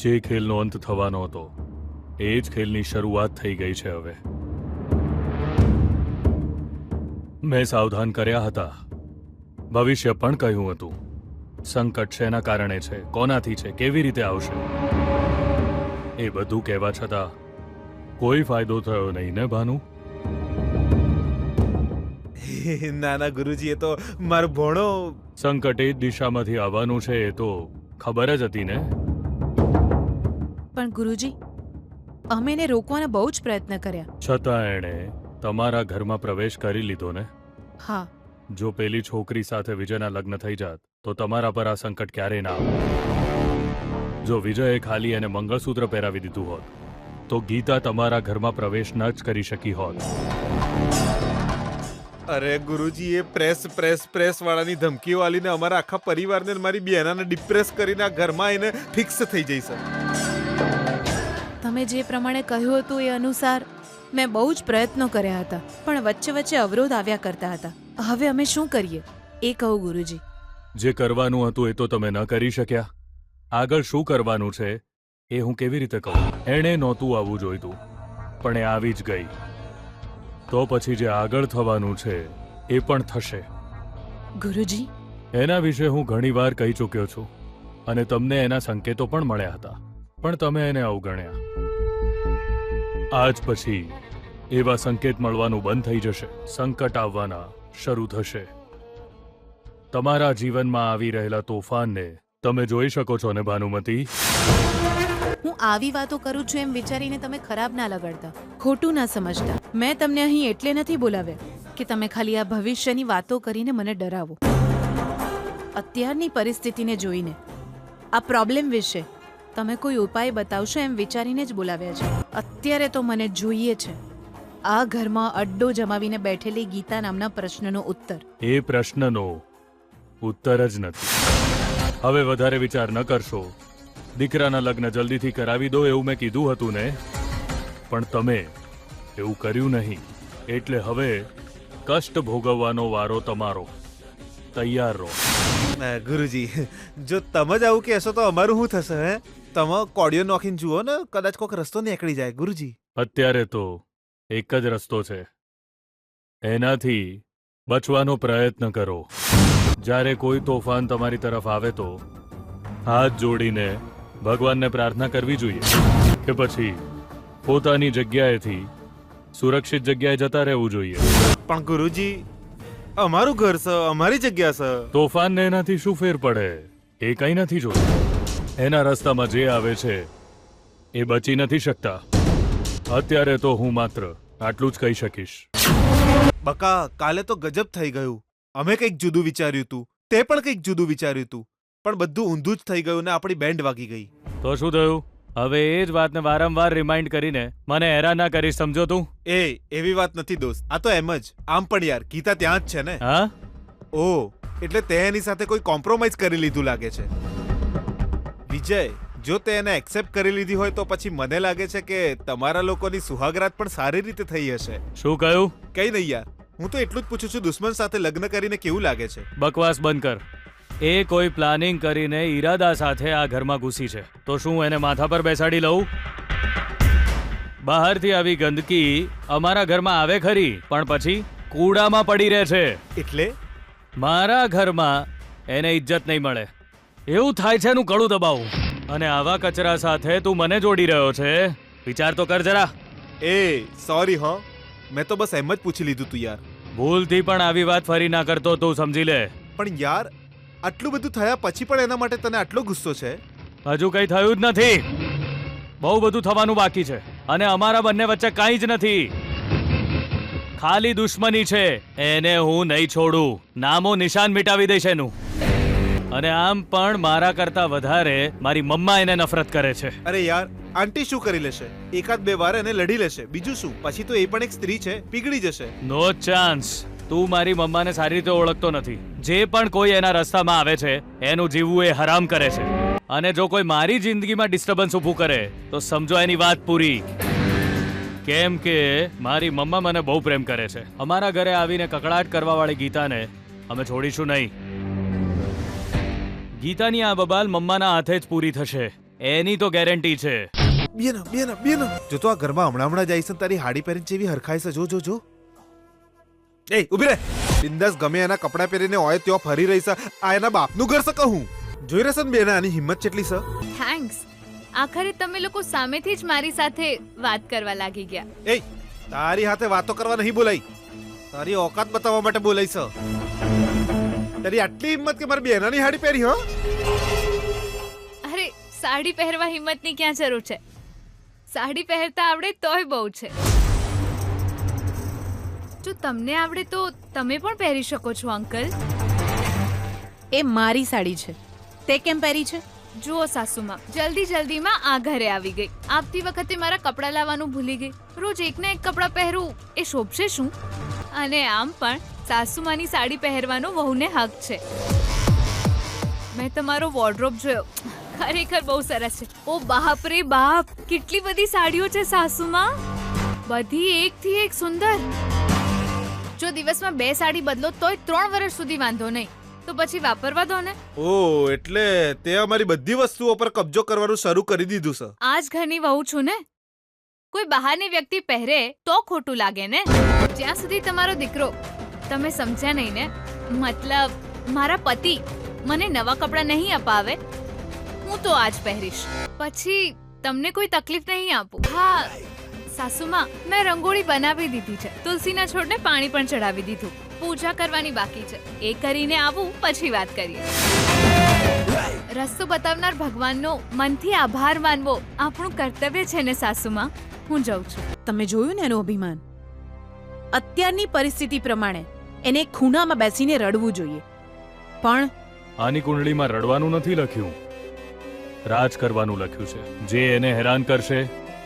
જે ખેલનો અંત થવાનો હતો એ જ ખેલની શરૂઆત થઈ ગઈ છે હવે. મેં સાવધાન કર્યા હતા, ભવિષ્ય પણ કહ્યું હતું. સંકટ શેના કારણે છે, કોનાથી છે, કેવી રીતે આવશે, એ બધું કહેવા છતાં કોઈ ફાયદો થયો નહીં ને ભાનુ? ના ના ગુરુજી, એ તો મારો ભણો. સંકટ એ જ દિશામાંથી આવવાનું છે એ તો ખબર જ હતી ને. પણ ગુરુજી, અમે એને રોકવાના બહુ જ પ્રયત્ન કર્યા. છતાં એણે તમારા ઘરમાં પ્રવેશ કરી લીધો ને. હા, જો પેલી છોકરી સાથે વિજયના લગ્ન થઈ જાત તો તમારા પર આ સંકટ ક્યારેય ના આવે. જો વિજયે ખાલી એને મંગળસૂત્ર પહેરાવી દીધું હોત તો ગીતા તમારા ઘરમાં પ્રવેશ ન જ કરી શકી હોત. અરે ગુરુજી, એ પ્રેસ વાળાની ધમકીઓ આલીને અમારા આખા પરિવારને અને મારી બહેનાને ડિપ્રેસ કરીને આ ઘરમાં આવીને ફિક્સ થઈ જઈ સર. તમે જે પ્રમાણે કહ્યું હતું એ અનુસાર મેં બહુ જ પ્રયત્નો કર્યા હતા, પણ વચ્ચે વચ્ચે અવરોધ આવ્યા કરતા હતા. હવે અમે શું કરીએ એ કહો ગુરુજી. જે કરવાનું હતું એ તો તમે ન કરી શક્યા. આગળ શું કરવાનું છે એ હું કેવી રીતે કહું? એણે નહોતું આવવું જોઈતું, પણ એ આવી જ ગઈ. તો પછી જે આગળ થવાનું છે એ પણ થશે. ગુરુજી, એના વિશે હું ઘણીવાર કહી ચૂક્યો છું અને તમને એના સંકેતો પણ મળ્યા હતા, પણ તમે એને અવગણ્યા. આજ પછી એવા સંકેત મળવાનું બંધ થઈ જશે. સંકટ આવવાના શરૂ થશે. તમારા જીવનમાં આવી રહેલા તોફાનને તમે જોઈ શકો છો ને ભાનુમતી? હું આવી વાતો કરું છું એમ વિચારીને તમે ખરાબ ના લગાડતા, ખોટું ના સમજતા. મેં તમને અહીં એટલે નથી બોલાવ્યા કે તમે ખાલી આ ભવિષ્યની વાતો કરીને મને ડરાવો. અત્યારની પરિસ્થિતિને જોઈને, આ પ્રોબ્લેમ વિશે તમે કોઈ ઉપાય બતાવશો એમ વિચારીને જ બોલાવ્યા છે. અત્યારે તો મને જોઈએ છે આ ઘરમાં અડ્ડો જમાવીને બેઠેલી ગીતા નામના પ્રશ્નનો ઉત્તર. એ પ્રશ્નનો ઉત્તર જ નથી. હવે વધારે વિચાર ન કરશો. દીકરાના લગ્ન જલ્દીથી કરાવી દો એવું મેં કીધું હતું ને, પણ તમે એવું કર્યું નહીં. એટલે હવે કષ્ટ ભોગવવાનો વારો તમારો. તૈયાર રહો. ગુરુજી, જો તમે જ આવું કહેશો તો અમારું શું થશે? હે, તમે કોડિયો નોખીને જુઓ ને, કદાચ કોઈક રસ્તો નીકળી જાય. ગુરુજી, અત્યારે તો એક જ રસ્તો છે, એનાથી બચવાનો પ્રયત્ન કરો. જ્યારે કોઈ તોફાન તમારી તરફ આવે તો હાથ જોડીને ભગવાનને પ્રાર્થના કરવી જોઈએ કે પછી પોતાની જગ્યાએથી સુરક્ષિત જગ્યાએ જતા રહેવું જોઈએ. પણ ગુરુજી, અમારું ઘર છે, અમારી જગ્યા છે. તોફાનને એનાથી શું ફેર પડે? એ કંઈ નથી જોતું. એના રસ્તામાં જે આવે છે એ બચી નથી શકતા. અત્યારે તો હું માત્ર આટલું જ કહી શકીશ. બકા, કાલે તો ગજબ થઈ ગયું. અમે કંઈક જુદું વિચાર્યું હતું, તે પણ કંઈક જુદું વિચાર્યું હતું, પણ બધું ઊંધું જ થઈ ગયું ને આપણી બેન્ડ વાગી ગઈ. તો શું થયું? હવે એ જ વાતને વારંવાર રિમાઇન્ડ કરીને મને હેરાન ના કરીશ, સમજો તું? એવી વાત નથી દોસ્ત, આ તો એમ જ. આમ પણ યાર, ગીતા ત્યાં જ છે ને. હા, ઓ, એટલે તે એની સાથે કોઈ કોમ્પ્રોમાઇઝ કરી લીધું લાગે છે. વિજય, જો તે એને એક્સેપ્ટ કરી લીધી હોય તો પછી મને લાગે છે કે તમારા લોકોની સુહાગરાત પણ સારી રીતે થઈ હશે. શું કહ્યું? કઈ નહીં યાર, હું તો એટલું જ પૂછું છું, દુશ્મન સાથે લગ્ન કરીને કેવું લાગે છે? બકવાસ બંધ કર. એ કોઈ પ્લાનિંગ કરીને ઈરાદા સાથે આ ઘરમાં ઘૂસી છે, તો શું એને માથા પર બેસાડી લઉં? બહારથી આવી ગંદકી અમારા ઘરમાં આવે ખરી, પણ પછી કૂડામાં પડી રહે છે. એટલે મારા ઘરમાં એને ઇજ્જત નહીં મળે. એવું થાય છે એનું ગળું દબાવું, અને આવા કચરા સાથે તું મને જોડી રહ્યો છે? વિચાર તો કર જરા. સોરી હો, મેં તો બસ એમ જ પૂછી લીધું તું યાર. ભૂલથી પણ આવી વાત ફરી ના કરતો, તું સમજી લે. પણ યાર, આટલું બધું થયા પછી પણ એના માટે તને આટલો ગુસ્સો છે? હજુ કઈ થયું જ નથી. બહુ બધું થવાનું બાકી છે, અને અમારા બંને વચ્ચે કાંઈ જ નથી. ખાલી દુશ્મની છે. એને હું નહીં છોડું. નામો નિશાન મિટાવી દઈશ એનું. અને આમ પણ મારા કરતા વધારે મારી મમ્મા એને નફરત કરે છે. અરે યાર, આંટી શું કરી લેશે? એકાદ બે વાર એને લડી લેશે, બીજું શું? પછી તો એ પણ એક સ્ત્રી છે, પીગળી જશે. નો ચાન્સ. તું મારી મમ્માને સારી રીતે ઓળખતો નથી. જે પણ કોઈ એના રસ્તામાં આવે છે એનું જીવવું એ હરામ કરે છે, અને જો કોઈ મારી જિંદગીમાં ડિસ્ટર્બન્સ ઊભું કરે તો સમજો એની વાત પૂરી. કેમ કે મારી મમ્મા મને બહુ પ્રેમ કરે છે. અમારા ઘરે આવીને કકડાટ કરવાવાળી ગીતાને અમે છોડીશું નહીં. ગીતાની આ બબાલ મમ્માના હાથે જ પૂરી થશે. એની તો ગેરંટી છે. બેન જો તો આ ઘરમાં હમણાં જ આવીશ ને તારી હાડી પહેરીને જેવી હરખાય છે. જો જો જો એ ઉભી રહે. બિંદાસ ગમે એના કપડા પહેરીને હોય ત્યાં ફરી રહી છે. આ એના બાપનું ઘર છે કહું. જોઈ રહેશે ને બેન આની હિંમત કેટલી છે. થેન્ક્સ. આખરે તમે લોકો સામેથી જ મારી સાથે વાત કરવા લાગી ગયા. એ તારી હાથે વાતો કરવા નહીં બોલાઈ. તારી ઓકાત બતાવવા માટે બોલાઈ છે. તારી આટલી હિંમત કે મારી બેનાની હાડી પહેરી હો. અરે સાડી પહેરવા હિંમતની ક્યાં જરૂર છે? સાડી પહેરતા આવડે તોય બહુ છે. જો તમને આવડે તો તમે પણ પહેરી શકો છો અંકલ. એ મારી સાડી છે, તે કેમ પહેરી છે? જુઓ સાસુમાં, જલ્દીમાં આ ઘરે આવી ગઈ. આવતી વખતે મારા કપડાં લાવવાનું ભૂલી ગઈ. રોજ એકને એક કપડાં પહેરું એ શોભશે શું? અને આમ પણ સાસુમાની સાડી પહેરવાનો વહુને હક છે. મેં તમારો વોર્ડરોબ જોયો, ખરેખર બહુ સરસ છે. ઓ બાપ રે બાપ, કેટલી બધી સાડીઓ છે સાસુમાં, બધી એકથી એક સુંદર. જો દિવસમાં 2 સાડી બદલો તોય 3 વર્ષ સુધી વાંધો નહીં, તો પછી વાપરવા દો ને. ઓ એટલે તે અમારી બધી વસ્તુઓ પર કબજો કરવાનું શરૂ કરી દીધું છે. આ જ ઘરની વહુ છું ને. કોઈ બહારની વ્યક્તિ પહેરે તો ખોટું લાગે ને. જ્યાં સુધી તમારો દીકરો, તમે સમજ્યા નહીં ને, મતલબ મારા પતિ મને નવા કપડાં નહીં અપાવે, હું તો આજ પહેરીશ. પછી તમને કોઈ તકલીફ નહીં આપું. હા સાસુમાં, મેં રંગોળી બનાવી દીધી છે. તુલસીના છોડને પાણી પણ ચડાવી દીધું. પૂજા કરવાની બાકી છે, એ કરીને આવું પછી વાત કરીએ. રસ્તો બતાવનાર ભગવાનનો મનથી આભાર માનવો આપણું કર્તવ્ય છે ને સાસુમાં. હું જાઉં છું. તમે જોયું ને એનું અભિમાન. અત્યારની પરિસ્થિતિ પ્રમાણે એને એક ખૂણામાં બેસીને રડવું જોઈએ, પણ આની કુંડળીમાં રડવાનું નથી લખ્યું, રાજ કરવાનું લખ્યું છે. જે એને હેરાન કરશે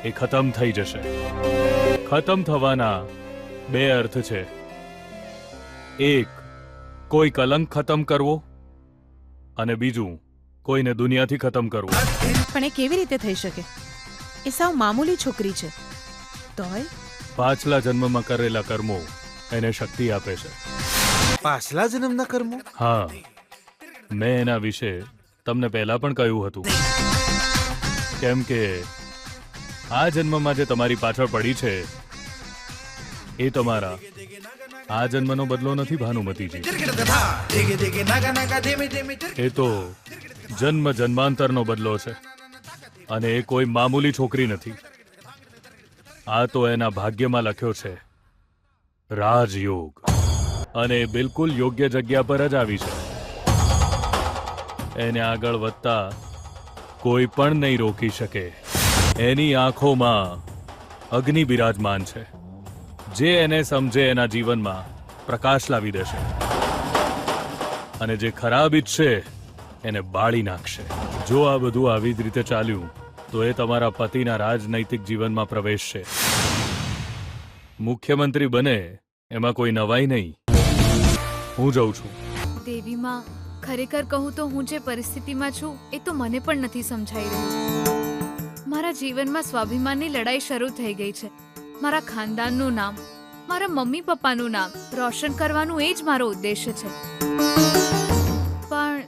એ ખતમ થઈ જશે. ખતમ થવાના 2 અર્થ છે. એક, કોઈ કલંક ખતમ કરવો, અને બીજું, કોઈને દુનિયાથી ખતમ કરવું. પણ એ કેવી રીતે થઈ શકે? એ સાવ મામૂલી છોકરી છે. તોય પાછલા જન્મમાં કરેલા કર્મો એને શક્તિ આપે છે. પાછલા જન્મના કર્મો? હા, મેં એના વિશે તમને પહેલા પણ કહ્યું હતું. કેમ કે આ જન્મમાં જે તમારી પાછળ પડી છે એ તમારા આ જન્મનો બદલો નથી ભાનુમતીજી. એ તો જન્મ જન્માંતરનો બદલો છે. અને એ કોઈ મામૂલી છોકરી નથી. આ તો એના ભાગ્યમાં લખ્યો છે રાજયોગ. અને એ બિલકુલ યોગ્ય જગ્યા પર જ આવી છે. એને આગળ વધતા કોઈ પણ નહીં રોકી શકે. એની આંખોમાં અગ્નિ બિરાજમાન છે, જે એને સમજે એના જીવનમાં પ્રકાશ લાવી દેશે, અને જે ખરાબ ઈચ્છે એને બાળી નાખશે. જો આ બધું આવી જ રીતે ચાલ્યું તો એ તમારા પતિના રાજનૈતિક જીવનમાં પ્રવેશશે. મુખ્યમંત્રી બને એમાં કોઈ નવાઈ નહીં. હું જઉં છું. દેવીમાં, ખરેખર કહું તો હું જે પરિસ્થિતિમાં છું એ તો મને પણ નથી સમજાઈ રહ્યું. મારા જીવનમાં સ્વાભિમાનની લડાઈ શરૂ થઈ ગઈ છે. મારા ખાનદાનનું નામ, મારા મમ્મી પપ્પાનું નામ રોશન કરવાનું એ જ મારો ઉદ્દેશ્ય છે. પણ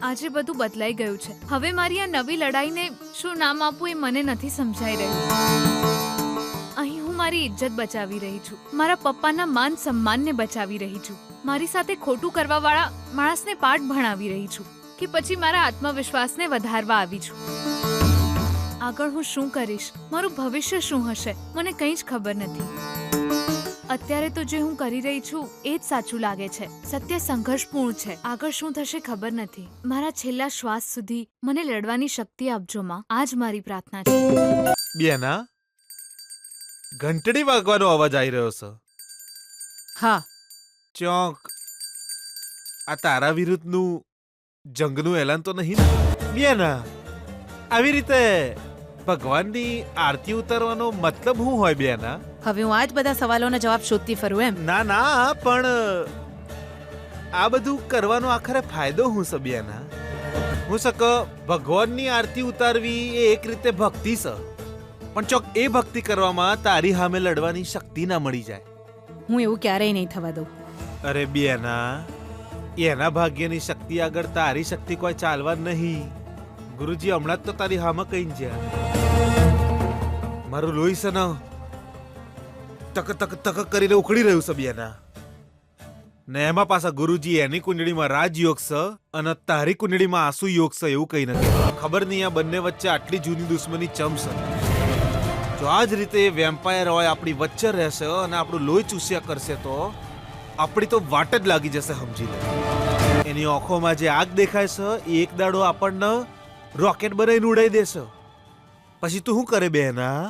આજે બધું બદલાઈ ગયું છે. હવે મારી આ નવી લડાઈને શું નામ આપવું એ મને નથી સમજાઈ રહ્યું. અહીં હું મારી ઇજ્જત બચાવી રહી છું, મારા પપ્પાના માન સન્માનને બચાવી રહી છું, મારી સાથે ખોટું કરવાવાળા માણસને પાઠ ભણાવી રહી છું, કે પછી મારા આત્મવિશ્વાસને વધારવા આવી છું. આગળ હું શું કરીશ, મારું ભવિષ્ય શું હશે, મને કંઈ જ ખબર નથી. અત્યારે તો જે હું કરી રહી છું એ જ સાચું લાગે છે. સત્ય સંઘર્ષપૂર્ણ છે. આગળ શું થશે ખબર નથી. મારા છેલ્લા શ્વાસ સુધી મને લડવાની શક્તિ આપજો માં. આ જ મારી પ્રાર્થના છે. બેના, ઘંટડી વાગવાનો અવાજ આવી રહ્યો છે. હા, ચોક આ તારા વિરુદ્ધનું જંગનું એલાન તો નહીં ને? બેના, આવી રીતે ભગવાનની આરતી ઉતારવાનો મતલબ શું હોય બેના? હવે હું આ જ બધા સવાલોના જવાબ શોધતી ફરું એમ? ના ના, પણ આ બધું કરવાનો આખરે ફાયદો શું છે બેના? હું શક ભગવાનની આરતી ઉતારવી એ એક રીતે ભક્તિ છે, પણ ચોક એ ભક્તિ કરવામાં તારી સામે લડવાની શક્તિ ના મળી જાય. હું એવું ક્યારેય નહીં થવા દઉં. અરે બેના, એના ભાગ્યની શક્તિ આગળ તારી શક્તિ કોઈ ચાલવા નહીં. ગુરુજી હમણાં જ તો તારી હામાં કહીને જ્યાં મારું લોહી છે ને તક તક તક કરીને ઉખડી રહ્યું છે બેના. ને એમાં પાછા ગુરુજી એની કુંડળીમાં રાજયોગ છે અને તારી કુંડળીમાં આસુ યોગ છે એવું કઈ નથી. ખબર નહીં આ બંને વચ્ચે આટલી જૂની દુશ્મની ચમ છે. જો આ જ રીતે વેમ્પાયર હોય આપણી વચ્ચે રહેશે અને આપણું લોહી ચૂસ્યા કરશે તો આપણી તો વાટ જ લાગી જશે. સમજી લે. એની આંખોમાં જે આગ દેખાય છે એ એક દાડો આપણને રોકેટ બનાવીને ઉડાઈ દેશે. પછી તું શું કરે બેના?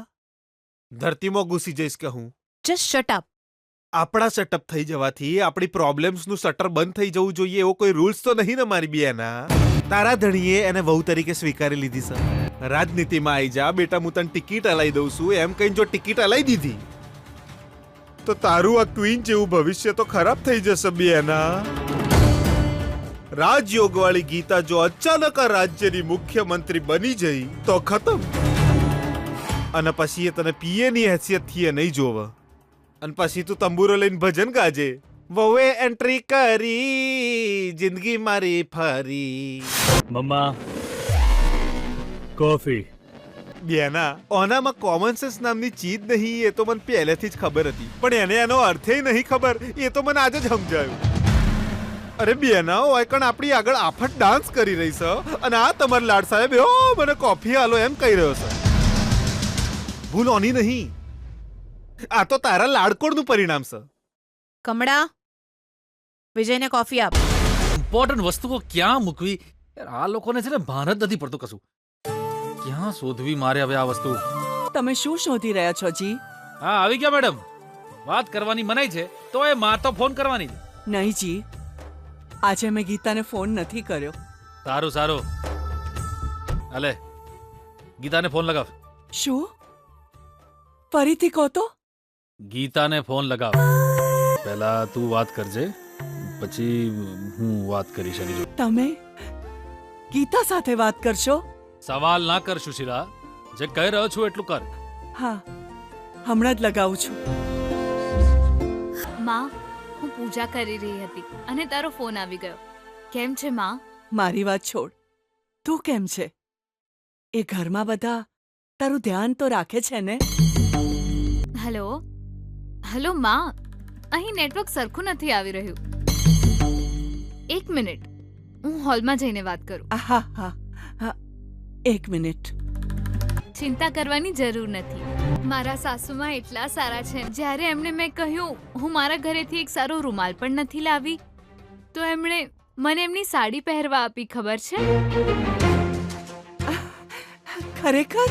ધરતીમાં ઘૂસી જઈશ કે હું? Just shut up. આપણા સેટઅપ થઈ જવાથી આપણી પ્રોબ્લેમ્સનું શટર બંધ થઈ જવું જોઈએ એવો કોઈ રૂલ્સ તો નહીં ને મારી બેના. તારા ધણીએ એને વહુ તરીકે સ્વીકારી લીધી છે. રાજનીતિમાં આવી જા બેટા, હું તને ટિકિટ અલાઈ દઉં છું એમ કહીને જો ટિકિટ અલાઈ દીધી તો તારું આ ક્વીન જેવું ભવિષ્ય તો ખરાબ થઈ જશે બેના. રાજયોગ વાળી ગીતા જો અચાનક આ રાજ્યની મુખ્યમંત્રી બની જઈ તો ખતમ. અને પછી એ તને પીએની હેસિયતથી એ નહીં જોવે. અને પછી તું તંબુરો લઈને ભજન ગાજે, વહુએ એન્ટ્રી કરી જિંદગી મારી ફરી. મમ્મા, કોફી. બેના, ઓનામાં કોમન સેન્સ નામની ચીજ નહીં એ તો મને પહેલેથી જ ખબર હતી, પણ એને એનો અર્થે નહીં ખબર એ તો મને આજે જ સમજાયું. અરે બેના, ઓયકણ આપણી આગળ આફત ડાન્સ કરી રહી છે અને આ તમારા લાડ સાહેબ મને કોફી આલો એમ કહી રહ્યો છે. ભૂલ ઓની નહીં, આ તો તારા લાડકોડનું પરિણામ છે. કમળા, વિજયને કોફી આપ. ઇમ્પોર્ટન્ટ વસ્તુઓ ક્યાં મૂકવી યાર, આ લોકોને છે ને ભાન જ નથી પડતું કશું. ક્યાં શોધવી મારે હવે આ વસ્તુ? તમે શું શોધી રહ્યા છો જી? હા, આવી ગયા મેડમ. વાત કરવાની મનાઈ છે તો એ માં તો ફોન કરવાની છે. નહીં જી, આજે મેં ગીતાને ફોન નથી કર્યો. સારું સારું, અલે ગીતાને ફોન લગાવ. શું? ફરીથી કહો તો? ગીતાને ફોન લગાવ. પહેલા તું વાત કરજે, પછી હું વાત કરીશ એની જોડે. તમે ગીતા સાથે વાત કરશો? સવાલ ના કર સુશીલા, જે કહી રહ્યો છું એટલું કર. હા, હમણાં જ લગાવું છું. માં, હું પૂજા કરી રહી હતી અને તારો ફોન આવી ગયો. કેમ છે માં? મારી વાત છોડ, તું કેમ છે? એ ઘરમાં બધા તારું ધ્યાન તો રાખે છે ને? હેલો હેલો માં, અહીં નેટવર્ક સરખું નથી આવી રહ્યું. એક મિનિટ, હું હોલમાં જઈને વાત કરું. હા હા હા, એક મિનિટ. ચિંતા કરવાની જરૂર નથી. મારા સાસુમાં એટલા સારા છે. જ્યારે એમણે મેં કહ્યું હું મારા ઘરેથી એક સારો રૂમાલ પણ નથી લાવી તો એમણે મને એમની સાડી પહેરવા આપી. ખબર છે? ખરેખર?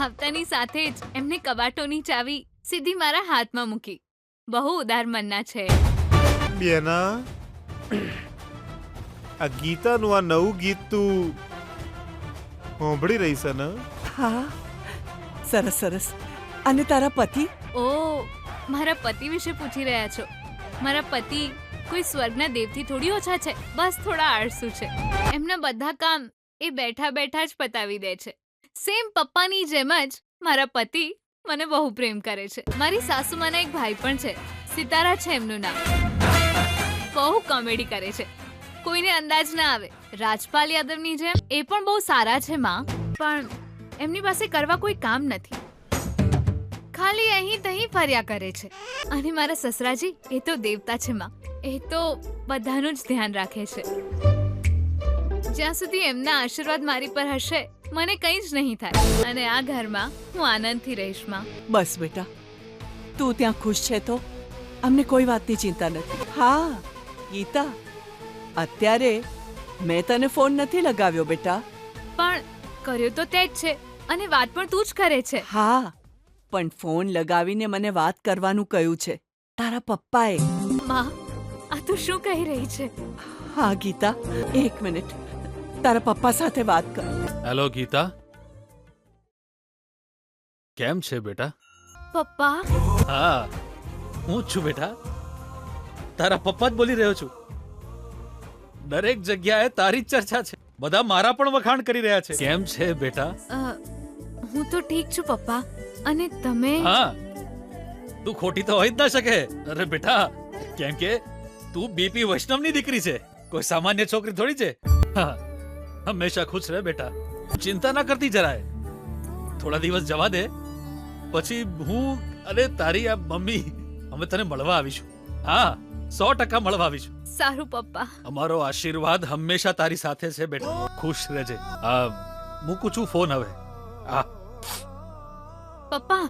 આવતાની સાથે જ એમને કબાટોની ચાવી સીધી મારા હાથમાં મૂકી. બહુ ઉદાર મનના છે. બેના, આ ગીતાનું આ નવું ગીત તું સાંભળી રહી છે ને? હા, સરસ સરસ. અને તારા પતિ? ઓ, મારા પતિ વિશે પૂછી રહ્યા છો? મારા પતિ કોઈ સ્વર્ગના દેવથી થોડી ઓછા છે. બસ થોડા આળસુ છે. એમના બધા કામ એ બેઠા બેઠા જ પતાવી દે છે. સેમ પપ્પાની જેમ જ મારા પતિ મને બહુ પ્રેમ કરે છે. મારી સાસુમાના એક ભાઈ પણ છે, સિતારા છે એમનું નામ. બહુ કોમેડી કરે છે, કોઈને અંદાજ ના આવે. રાજપાલ યાદવની જેમ એ પણ બહુ સારા છે માં, પણ એમની પાસે કરવા કોઈ કામ નથી. ખાલી અહીં તહીં ફર્યા કરે છે. અને મારા સસરાજી, એ તો દેવતા છે માં. એ તો બધાનું જ ધ્યાન રાખે છે. જ્યાં સુધી એમના આશીર્વાદ મારી પર હશે મને કંઈ જ નહીં થાય. અને આ ઘરમાં હું આનંદથી રહીશ માં. બસ બેટા, તું ત્યાં ખુશ છે તો અમને કોઈ વાતની ચિંતા નથી. હા ગીતા, અત્યારે મેં તને ફોન નથી લગાવ્યો બેટા. પણ કર્યો તો તે જ છે અને વાત પણ તું જ કરે છે. હા, પણ ફોન લગાવીને મને વાત કરવાનું કહ્યું છે તારા પપ્પાએ. માં, આ તું શું કહી રહી છે? હા ગીતા, એક મિનિટ, તારા પપ્પા સાથે વાત કર. હેલો ગીતા, કેમ છે બેટા? પપ્પા, હા, હું જ છું બેટા. તારા પપ્પા જ બોલી રહ્યો છું. દરેક જગ્યાએ તારી જ ચર્ચા છે. બધા મારા પણ વખાણ કરી રહ્યા છે. કેમ છે બેટા? હું તો ઠીક છું પપ્પા. અને તમે? હા, તું ખોટી તો હોય જ ના શકે. અરે બેટા, કેમ કે તું બીપી વૈષ્ણવની દીકરી છે, કોઈ સામાન્ય છોકરી થોડી છે. હા, હંમેશા ખુશ રહે બેટા, ચિંતા ના કરતી જરાય. થોડા દિવસ જવા દે, પછી હું અને તારી આ મમ્મી અમે તને મળવા આવીશું. હા, 100% મળવા આવીશું. સારું પપ્પા. અમારો આશીર્વાદ હંમેશા તારી સાથે છે બેટા. ખુશ રહેજે. મૂકું છું ફોન હવે. હા. પપ્પા